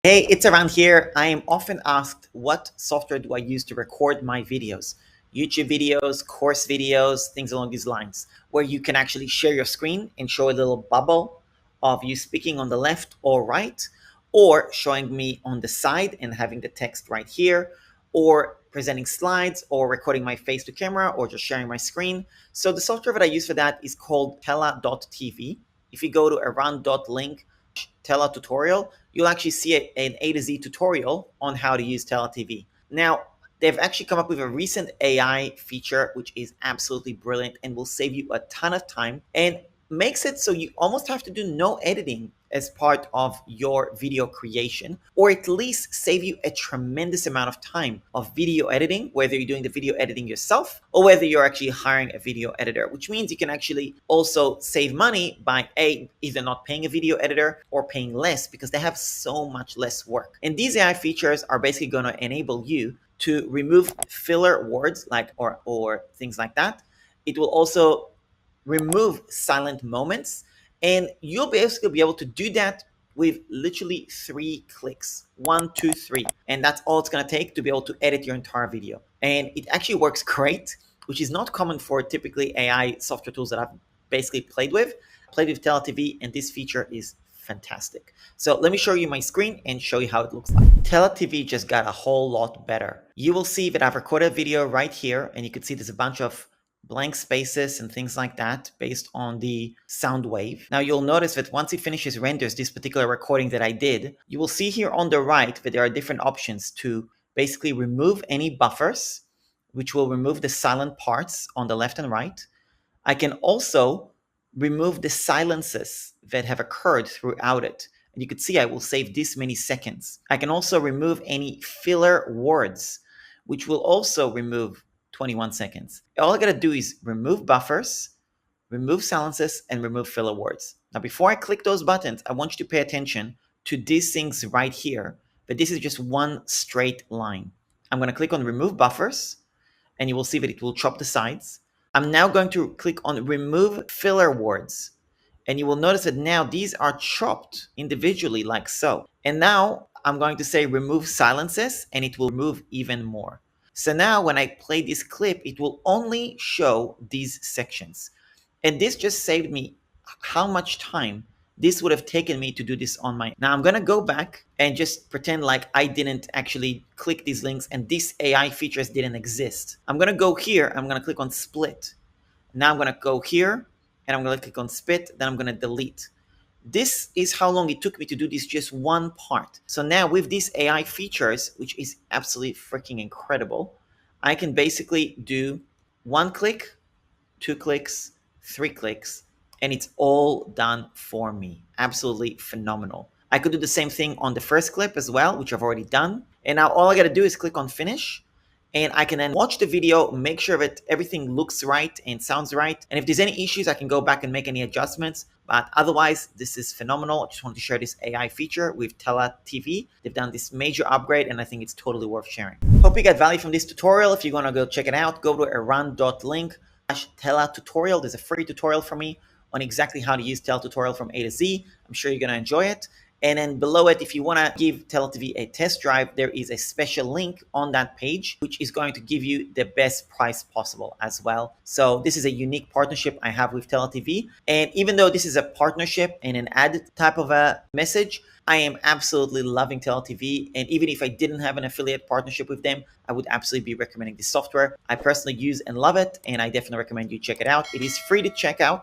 Hey, it's around here. I am often asked what software do I use to record my videos? YouTube videos, course videos, things along these lines, where you can actually share your screen and show a little bubble of you speaking on the left or right, or showing me on the side and having the text right here, or presenting slides, or recording my face to camera, or just sharing my screen. So the software that I use for that is called Tella.tv. If you go to around.link Tella tutorial, you'll actually see an A to Z tutorial on how to use Tella TV. Now, they've actually come up with a recent AI feature which is absolutely brilliant and will save you a ton of time and makes it so you almost have to do no editing as part of your video creation, or at least save you a tremendous amount of time of video editing, whether you're doing the video editing yourself or whether you're actually hiring a video editor, which means you can actually also save money by either not paying a video editor or paying less because they have so much less work. And these AI features are basically going to enable you to remove filler words like or things like that. It will also remove silent moments, and you'll basically be able to do that with literally 3 clicks. 1, 2, 3. And that's all it's going to take to be able to edit your entire video. And it actually works great, which is not common for typically AI software tools that I've basically played with. Played with Tela TV, and this feature is fantastic. So let me show you my screen and show you how it looks like. Tela TV just got a whole lot better. You will see that I've recorded a video right here, and you can see there's a bunch of blank spaces and things like that based on the sound wave. Now you'll notice that once it finishes renders this particular recording that I did, you will see here on the right that there are different options to basically remove any buffers, which will remove the silent parts on the left and right. I can also remove the silences that have occurred throughout it. And you can see I will save this many seconds. I can also remove any filler words, which will also remove 21 seconds. All I gotta do is remove buffers, remove silences, and remove filler words. Now, before I click those buttons, I want you to pay attention to these things right here, but this is just one straight line. I'm gonna click on remove buffers, and you will see that it will chop the sides. I'm now going to click on remove filler words, and you will notice that now these are chopped individually like so. And now I'm going to say remove silences, and it will remove even more. So now when I play this clip, it will only show these sections. And this just saved me how much time this would have taken me to do this on my. Now I'm gonna go back and just pretend like I didn't actually click these links and these AI features didn't exist. I'm gonna go here, I'm gonna click on split. Now I'm gonna go here and I'm gonna click on split, then I'm gonna delete. This is how long it took me to do this just one part. So now with these AI features, which is absolutely freaking incredible, I can basically do 1 click, 2 clicks, 3 clicks, and it's all done for me. Absolutely phenomenal. I could do the same thing on the first clip as well, which I've already done. And now all I gotta do is click on finish, and I can then watch the video, make sure that everything looks right and sounds right. And if there's any issues, I can go back and make any adjustments. But otherwise, this is phenomenal. I just wanted to share this AI feature with Tela TV. They've done this major upgrade, and I think it's totally worth sharing. Hope you got value from this tutorial. If you want to go check it out, go to around.link/Tela tutorial. There's a free tutorial from me on exactly how to use Tela tutorial from A to Z. I'm sure you're going to enjoy it. And then below it, if you want to give Tela TV a test drive, there is a special link on that page, which is going to give you the best price possible as well. So this is a unique partnership I have with Tela TV. And even though this is a partnership and an ad type of a message, I am absolutely loving Tela TV. And even if I didn't have an affiliate partnership with them, I would absolutely be recommending this software. I personally use and love it, and I definitely recommend you check it out. It is free to check out.